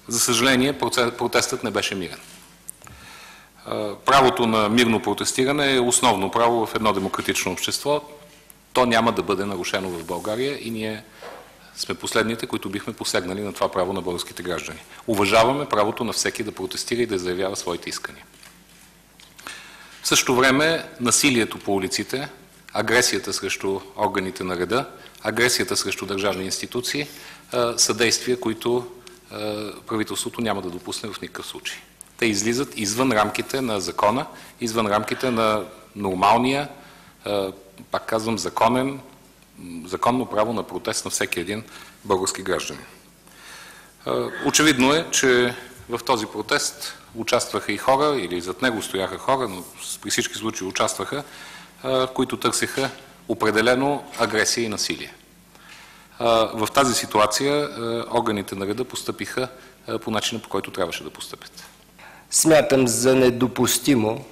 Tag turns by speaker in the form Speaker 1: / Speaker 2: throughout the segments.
Speaker 1: За съжаление, протестът не беше мирен. Правото на мирно протестиране е основно право в едно демократично общество. То няма да бъде нарушено в България и ние сме последните, които бихме посегнали на това право на българските граждани. Уважаваме правото на всеки да протестира и да заявява своите искания. В същото време насилието по улиците, агресията срещу органите на реда, агресията срещу държавни институции са действия, които правителството няма да допусне в никакъв случай. Те излизат извън рамките на закона, извън рамките на нормалния, пак казвам, законно право на протест на всеки един български гражданин. Очевидно е, че в този протест участваха и хора, или зад него стояха хора, но при всички случаи участваха, които търсеха определено агресия и насилие. В тази ситуация органите на реда постъпиха по начина, по който трябваше да постъпят.
Speaker 2: Смятам за недопустимо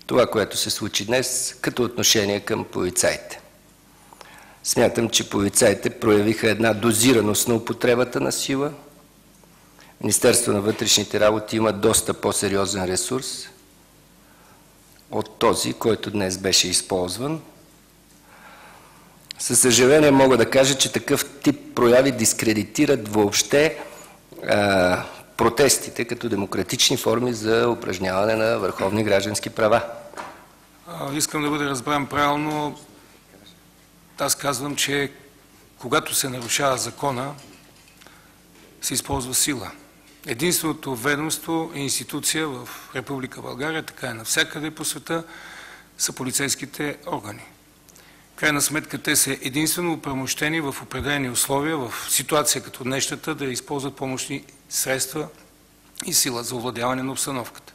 Speaker 2: това, което се случи днес, като отношение към полицаите. Смятам, че полицаите проявиха една дозираност на употребата на сила. Министерството на вътрешните работи има доста по-сериозен ресурс от този, който днес беше използван. Със съжаление мога да кажа, че такъв тип прояви дискредитират въобще протестите като демократични форми за упражняване на върховни граждански права.
Speaker 3: Искам да бъде разбран правилно. Аз казвам, че когато се нарушава закона, се използва сила. Единственото ведомство и институция в Република България, така е навсякъде по света, са полицейските органи. Крайна сметка те са единствено оправомощени в определени условия, в ситуация като днешната, да използват помощни средства и сила за овладяване на обстановката.